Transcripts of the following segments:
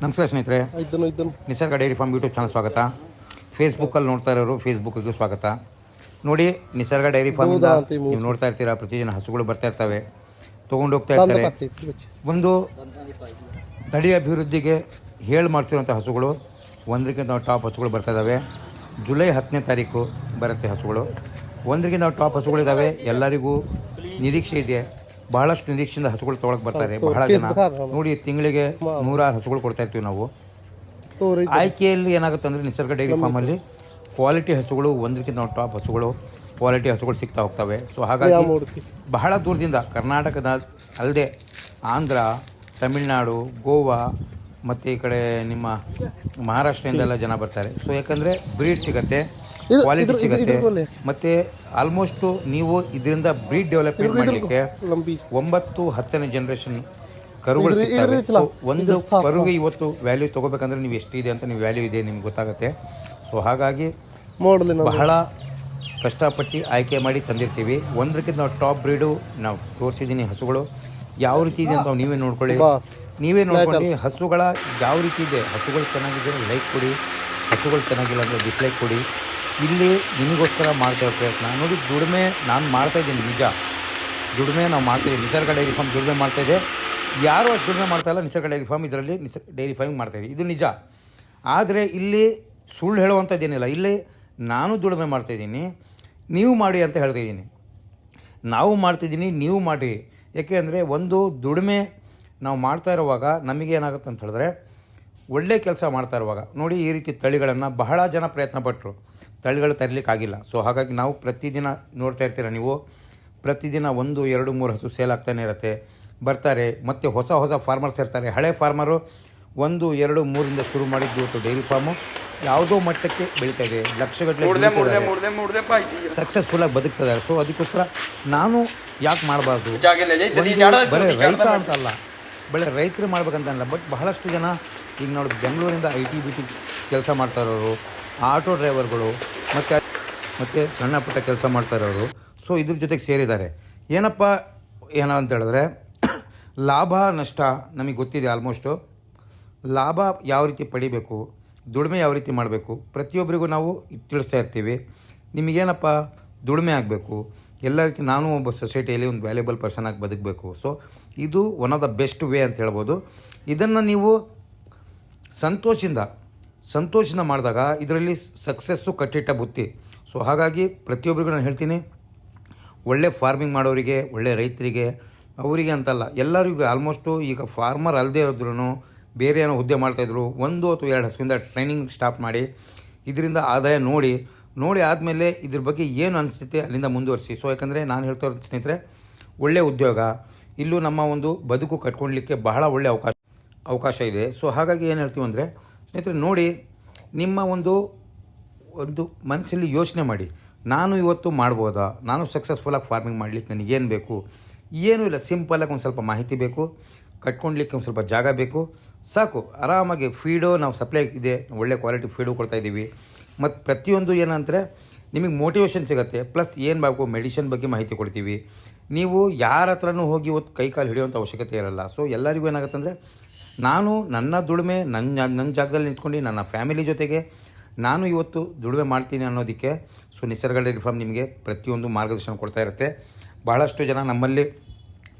ನಮಸ್ಕಾರ ಸ್ನೇಹಿತರೆ, ನಿಸರ್ಗ ಡೈರಿ ಫಾರ್ಮ್ ಯೂಟ್ಯೂಬ್ ಚಾನಲ್ ಸ್ವಾಗತ. ಫೇಸ್ಬುಕ್ಕಲ್ಲಿ ನೋಡ್ತಾ ಇರೋರು ಫೇಸ್ಬುಕ್ಕಿಗೂ ಸ್ವಾಗತ. ನೋಡಿ, ನಿಸರ್ಗ ಡೈರಿ ಫಾರ್ಮಿಂದ ನೀವು ನೋಡ್ತಾ ಇರ್ತೀರಾ, ಪ್ರತಿದಿನ ಹಸುಗಳು ಬರ್ತಾ ಇರ್ತವೆ, ತೊಗೊಂಡು ಹೋಗ್ತಾ ಇರ್ತಾರೆ. ಒಂದು ತಳಿ ಅಭಿವೃದ್ಧಿಗೆ ಮಾಡ್ತಿರುವಂಥ ಹಸುಗಳು ಒಂದಕ್ಕಿಂತ ಟಾಪ್ ಹಸುಗಳು ಬರ್ತಾ ಇದ್ದಾವೆ. ಜುಲೈ 10ನೇ ತಾರೀಕು ಬರುತ್ತೆ ಹಸುಗಳು. ಒಂದಕ್ಕಿಂತ ಟಾಪ್ ಹಸುಗಳಿದ್ದಾವೆ. ಎಲ್ಲರಿಗೂ ನಿರೀಕ್ಷೆ ಇದೆ. ಬಹಳಷ್ಟು ನಿರೀಕ್ಷೆಯಿಂದ ಹಸುಗಳು ತೊಗೊಳಕ್ಕೆ ಬರ್ತಾರೆ. ಬಹಳ ಜನ ನೋಡಿ, ತಿಂಗಳಿಗೆ 100 ಹಸುಗಳು ಕೊಡ್ತಾ ಇರ್ತೀವಿ ನಾವು. ಆಯ್ಕೆಯಲ್ಲಿ ಏನಾಗುತ್ತೆ ಅಂದರೆ, ನಿಸರ್ಗ ಡೈರಿ ಫಾರ್ಮಲ್ಲಿ ಕ್ವಾಲಿಟಿ ಹಸುಗಳು, ಒಂದಕ್ಕಿಂತ ಟಾಪ್ ಹಸುಗಳು, ಕ್ವಾಲಿಟಿ ಹಸುಗಳು ಸಿಗ್ತಾ ಹೋಗ್ತವೆ. ಸೊ ಹಾಗಾಗಿ ಬಹಳ ದೂರದಿಂದ, ಕರ್ನಾಟಕದ ಅಲ್ಲದೆ ಆಂಧ್ರ, ತಮಿಳುನಾಡು, ಗೋವಾ ಮತ್ತು ಈ ಕಡೆ ನಿಮ್ಮ ಮಹಾರಾಷ್ಟ್ರದಿಂದೆಲ್ಲ ಜನ ಬರ್ತಾರೆ. ಸೊ ಯಾಕಂದರೆ ಬ್ರೀಡ್ ಸಿಗುತ್ತೆ, ಕ್ವಾಲಿಟಿ ಸಿಗುತ್ತೆ. ಮತ್ತು ಆಲ್ಮೋಸ್ಟು ನೀವು ಇದರಿಂದ ಬ್ರೀಡ್ ಡೆವಲಪ್ಮೆಂಟ್ ಮಾಡಲಿಕ್ಕೆ 9-10ನೇ ಜನರೇಷನ್ ಕರುಗಳು ಸಿಗ್ತವೆ. ಒಂದು ಕರುಗೆ ಇವತ್ತು ವ್ಯಾಲ್ಯೂ ತೊಗೋಬೇಕಂದ್ರೆ ನೀವು ಎಷ್ಟಿದೆ ಅಂತ ನೀವು ವ್ಯಾಲ್ಯೂ ಇದೆ ನಿಮ್ಗೆ ಗೊತ್ತಾಗುತ್ತೆ. ಸೊ ಹಾಗಾಗಿ ಬಹಳ ಕಷ್ಟಪಟ್ಟು ಆಯ್ಕೆ ಮಾಡಿ ತಂದಿರ್ತೀವಿ. ಒಂದಕ್ಕಿಂತ ನಾವು ಟಾಪ್ ಬ್ರೀಡು ನಾವು ತೋರಿಸಿದ್ದೀನಿ. ಹಸುಗಳು ಯಾವ ರೀತಿ ಇದೆ ಅಂತ ನೀವೇ ನೋಡ್ಕೊಳ್ಳಿ. ನೀವೇ ನೋಡ್ಕೊಂಡು ಹಸುಗಳ ಯಾವ ರೀತಿ ಇದೆ, ಹಸುಗಳು ಚೆನ್ನಾಗಿದೆ ಲೈಕ್ ಕೊಡಿ, ಹಸುಗಳು ಚೆನ್ನಾಗಿಲ್ಲ ಅಂದರೆ ಡಿಸ್ಲೈಕ್ ಕೊಡಿ. ಇಲ್ಲಿ ನಿಮಗೋಸ್ಕರ ಮಾಡ್ತಾಯಿರೋ ಪ್ರಯತ್ನ ನೋಡಿ. ದುಡಿಮೆ ನಾನು ಮಾಡ್ತಾಯಿದ್ದೀನಿ, ನಿಜ ದುಡಿಮೆ ನಾವು ಮಾಡ್ತಾಯಿದ್ದೀವಿ. ನಿಸರ್ಗ ಡೈರಿ ಫಾರ್ಮ್ ದುಡಿಮೆ ಮಾಡ್ತಾಯಿದೆ. ಯಾರೂ ಅಷ್ಟು ದುಡಿಮೆ ಮಾಡ್ತಾಯಿಲ್ಲ. ನಿಸರ್ಗ ಡೈರಿ ಫಾರ್ಮ್ ಇದರಲ್ಲಿ ಡೈರಿ ಫಾರ್ಮಿಂಗ್ ಮಾಡ್ತಾಯಿದ್ದೀವಿ, ಇದು ನಿಜ. ಆದರೆ ಇಲ್ಲಿ ಸುಳ್ಳು ಹೇಳುವಂಥದ್ದೇನಿಲ್ಲ. ಇಲ್ಲಿ ನಾನು ದುಡಿಮೆ ಮಾಡ್ತಾಯಿದ್ದೀನಿ, ನೀವು ಮಾಡಿ ಅಂತ ಹೇಳ್ತಾಯಿದ್ದೀನಿ. ನಾವು ಮಾಡ್ತಿದ್ದೀನಿ, ನೀವು ಮಾಡಿ. ಏಕೆ ಅಂದರೆ, ಒಂದು ದುಡಿಮೆ ನಾವು ಮಾಡ್ತಾ ಇರುವಾಗ ನಮಗೆ ಏನಾಗುತ್ತೆ ಅಂತ ಹೇಳಿದ್ರೆ, ಒಳ್ಳೆ ಕೆಲಸ ಮಾಡ್ತಾ ಇರುವಾಗ ನೋಡಿ, ಈ ರೀತಿ ತಳಿಗಳನ್ನು ಬಹಳ ಜನ ಪ್ರಯತ್ನ ಪಟ್ಟರು, ತಳಿಗಳು ತರಲಿಕ್ಕಾಗಿಲ್ಲ. ಸೊ ಹಾಗಾಗಿ ನಾವು ಪ್ರತಿದಿನ ನೋಡ್ತಾ ಇರ್ತೀರ ನೀವು, ಪ್ರತಿದಿನ 1, 2, 3 ಹಸು ಸೇಲ್ ಆಗ್ತಾನೆ ಇರುತ್ತೆ, ಬರ್ತಾರೆ. ಮತ್ತು ಹೊಸ ಫಾರ್ಮರ್ಸ್ ಇರ್ತಾರೆ. ಹಳೆ ಫಾರ್ಮರು 1, 2, 3ರಿಂದ ಶುರು ಮಾಡಿದ್ದು ಇವತ್ತು ಡೈರಿ ಫಾರ್ಮು ಯಾವುದೋ ಮಟ್ಟಕ್ಕೆ ಬೆಳೀತಾ ಇದೆ, ಲಕ್ಷಗಟ್ಟಲೆ ಸಕ್ಸಸ್ಫುಲ್ಲಾಗಿ ಬದುಕ್ತಿದ್ದಾರೆ. ಸೊ ಅದಕ್ಕೋಸ್ಕರ ನಾನು ಯಾಕೆ ಮಾಡಬಾರ್ದು, ಬರೀ ರೈತ ಅಂತಲ್ಲ, ಬರೀ ರೈತರು ಮಾಡ್ಬೇಕಂತಲ್ಲ, ಬಟ್ ಬಹಳಷ್ಟು ಜನ ಈಗ ನೋಡಿ, ಬೆಂಗಳೂರಿಂದ IT ಕೆಲಸ ಮಾಡ್ತಾ ಇರೋರು, ಆಟೋ ಡ್ರೈವರ್ಗಳು ಮತ್ತು ಸಣ್ಣ ಪುಟ್ಟ ಕೆಲಸ ಮಾಡ್ತಾ ಇರೋರು, ಸೊ ಇದ್ರ ಜೊತೆಗೆ ಸೇರಿದ್ದಾರೆ. ಏನೋ ಅಂತ ಹೇಳಿದ್ರೆ, ಲಾಭ ನಷ್ಟ ನಮಗೆ ಗೊತ್ತಿದೆ. ಆಲ್ಮೋಸ್ಟು ಲಾಭ ಯಾವ ರೀತಿ ಪಡಿಬೇಕು, ದುಡಿಮೆ ಯಾವ ರೀತಿ ಮಾಡಬೇಕು, ಪ್ರತಿಯೊಬ್ಬರಿಗೂ ನಾವು ತಿಳಿಸ್ತಾ ಇರ್ತೀವಿ. ನಿಮಗೇನಪ್ಪ ದುಡಿಮೆ ಆಗಬೇಕು, ಎಲ್ಲ ರೀತಿ ನಾನು ಒಬ್ಬ ಸೊಸೈಟಿಯಲ್ಲಿ ಒಂದು ವ್ಯಾಲ್ಯೂಬಲ್ ಪರ್ಸನ್ ಆಗಿ ಬದುಕಬೇಕು. ಸೊ ಇದು one of the best way ಅಂತ ಹೇಳ್ಬೋದು. ಇದನ್ನು ನೀವು ಸಂತೋಷದಿಂದ ಮಾಡಿದಾಗ ಇದರಲ್ಲಿ ಸಕ್ಸಸ್ಸು ಕಟ್ಟಿಟ್ಟ ಬುತ್ತಿ. ಸೊ ಹಾಗಾಗಿ ಪ್ರತಿಯೊಬ್ಬರಿಗೂ ನಾನು ಹೇಳ್ತೀನಿ, ಒಳ್ಳೆ ಫಾರ್ಮಿಂಗ್ ಮಾಡೋರಿಗೆ, ಒಳ್ಳೆ ರೈತರಿಗೆ, ಅವರಿಗೆ ಅಂತಲ್ಲ, ಎಲ್ಲರಿಗೂ ಆಲ್ಮೋಸ್ಟು ಈಗ ಫಾರ್ಮರ್ ಅಲ್ಲದೆ ಇದ್ರೂ ಬೇರೆ ಏನೋ ಹುದ್ದೆ ಮಾಡ್ತಾಯಿದ್ರು, 1 ಅಥವಾ 2 ಹಸುವಿಂದ ಟ್ರೈನಿಂಗ್ ಸ್ಟಾರ್ಟ್ ಮಾಡಿ ಇದರಿಂದ ಆದಾಯ ನೋಡಿ ಆದಮೇಲೆ ಇದ್ರ ಬಗ್ಗೆ ಏನು ಅನಿಸುತ್ತೆ ಅಲ್ಲಿಂದ ಮುಂದುವರಿಸಿ. ಸೊ ಯಾಕಂದರೆ ನಾನು ಹೇಳ್ತಾ ಇರೋದು ಸ್ನೇಹಿತರೆ, ಒಳ್ಳೆಯ ಉದ್ಯೋಗ, ಇಲ್ಲೂ ನಮ್ಮ ಒಂದು ಬದುಕು ಕಟ್ಕೊಳ್ಲಿಕ್ಕೆ ಬಹಳ ಒಳ್ಳೆಯ ಅವಕಾಶ ಇದೆ. ಸೊ ಹಾಗಾಗಿ ಏನು ಹೇಳ್ತೀವಿ ಅಂದರೆ ಸ್ನೇಹಿತರೆ, ನೋಡಿ, ನಿಮ್ಮ ಒಂದು ಮನಸ್ಸಲ್ಲಿ ಯೋಚನೆ ಮಾಡಿ, ನಾನು ಇವತ್ತು ಮಾಡ್ಬೋದಾ, ನಾನು ಸಕ್ಸಸ್ಫುಲ್ಲಾಗಿ ಫಾರ್ಮಿಂಗ್ ಮಾಡಲಿಕ್ಕೆ ನನಗೇನು ಬೇಕು, ಏನೂ ಇಲ್ಲ, ಸಿಂಪಲಾಗಿ ಒಂದು ಸ್ವಲ್ಪ ಮಾಹಿತಿ ಬೇಕು, ಕಟ್ಕೊಳ್ಲಿಕ್ಕೆ ಒಂದು ಸ್ವಲ್ಪ ಜಾಗ ಬೇಕು, ಸಾಕು. ಆರಾಮಾಗಿ ಫೀಡು ನಾವು ಸಪ್ಲೈ ಇದೆ, ಒಳ್ಳೆ ಕ್ವಾಲಿಟಿ ಫೀಡು ಕೊಡ್ತಾಯಿದ್ದೀವಿ. ಮತ್ತು ಪ್ರತಿಯೊಂದು ಏನಂದರೆ ನಿಮಗೆ ಮೋಟಿವೇಶನ್ ಸಿಗುತ್ತೆ. ಪ್ಲಸ್ ಏನು ಬೇಕು, ಮೆಡಿಷನ್ ಬಗ್ಗೆ ಮಾಹಿತಿ ಕೊಡ್ತೀವಿ. ನೀವು ಯಾರ ಹತ್ರನೂ ಹೋಗಿ ಇವತ್ತು ಕೈ ಕಾಲು ಹಿಡಿಯುವಂಥ ಅವಶ್ಯಕತೆ ಇರಲ್ಲ. ಸೊ ಎಲ್ಲರಿಗೂ ಏನಾಗುತ್ತೆ ಅಂದರೆ, ನಾನು ನನ್ನ ದುಡಿಮೆ ನನ್ನ ಜಾಗದಲ್ಲಿ ನಿಂತ್ಕೊಂಡು ನನ್ನ ಫ್ಯಾಮಿಲಿ ಜೊತೆಗೆ ನಾನು ಇವತ್ತು ದುಡಿಮೆ ಮಾಡ್ತೀನಿ ಅನ್ನೋದಕ್ಕೆ ಸೊ ನಿಸರ್ಗ ಡೈರಿ ಫಾರ್ಮ್ ನಿಮಗೆ ಪ್ರತಿಯೊಂದು ಮಾರ್ಗದರ್ಶನ ಕೊಡ್ತಾ ಇರುತ್ತೆ. ಬಹಳಷ್ಟು ಜನ ನಮ್ಮಲ್ಲಿ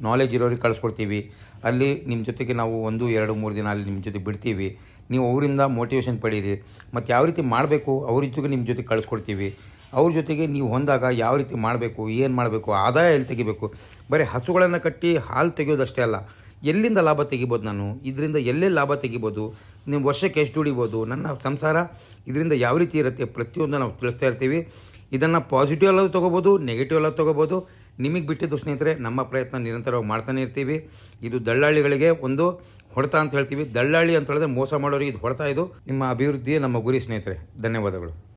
ನಾಲೆಜ್ ಇರೋರಿಗೆ ಕಳಿಸ್ಕೊಡ್ತೀವಿ. ಅಲ್ಲಿ ನಿಮ್ಮ ಜೊತೆಗೆ ನಾವು 1, 2, 3 ದಿನ ಅಲ್ಲಿ ನಿಮ್ಮ ಜೊತೆ ಬಿಡ್ತೀವಿ. ನೀವು ಅವರಿಂದ ಮೋಟಿವೇಶನ್ ಪಡೀರಿ. ಮತ್ತು ಯಾವ ರೀತಿ ಮಾಡಬೇಕು ಅವ್ರ ಜೊತೆಗೆ ನಿಮ್ಮ ಜೊತೆಗೆ ಕಳಿಸ್ಕೊಡ್ತೀವಿ. ಅವ್ರ ಜೊತೆಗೆ ನೀವು ಹೊಂದಾಗ ಯಾವ ರೀತಿ ಮಾಡಬೇಕು, ಏನು ಮಾಡಬೇಕು, ಆದಾಯ ಎಲ್ಲಿ ತೆಗಿಬೇಕು, ಬರೀ ಹಸುಗಳನ್ನು ಕಟ್ಟಿ ಹಾಲು ತೆಗೆಯೋದಷ್ಟೇ ಅಲ್ಲ, ಎಲ್ಲಿಂದ ಲಾಭ ತೆಗಿಬೋದು, ನಾನು ಇದರಿಂದ ಎಲ್ಲೆಲ್ಲಿ ಲಾಭ ತೆಗಿಬೋದು, ನೀವು ವರ್ಷಕ್ಕೆ ಎಷ್ಟು ದುಡಿಬೋದು, ನನ್ನ ಸಂಸಾರ ಇದರಿಂದ ಯಾವ ರೀತಿ ಇರುತ್ತೆ, ಪ್ರತಿಯೊಂದು ನಾವು ತಿಳಿಸ್ತಾ ಇರ್ತೀವಿ. ಇದನ್ನು ಪಾಸಿಟಿವ್ ಅಲ್ಲೂ ತೊಗೋಬೋದು, ನೆಗೆಟಿವ್ ಅಲ್ಲೂ ತೊಗೋಬೋದು, ನಿಮಗೆ ಬಿಟ್ಟಿದ್ದು ಸ್ನೇಹಿತರೆ. ನಮ್ಮ ಪ್ರಯತ್ನ ನಿರಂತರವಾಗಿ ಮಾಡ್ತಾನೆ ಇರ್ತೀವಿ. ಇದು ದಳ್ಳಾಳಿಗಳಿಗೆ ಒಂದು ಹೊಡೆತ ಅಂತ ಹೇಳ್ತೀವಿ. ದಳ್ಳಾಳಿ ಅಂತ ಹೇಳಿದ್ರೆ ಮೋಸ ಮಾಡೋರಿಗೆ ಇದು ಹೊಡೆತ. ಇದು ನಿಮ್ಮ ಅಭಿವೃದ್ಧಿಯೇ ನಮ್ಮ ಗುರಿ ಸ್ನೇಹಿತರೆ. ಧನ್ಯವಾದಗಳು.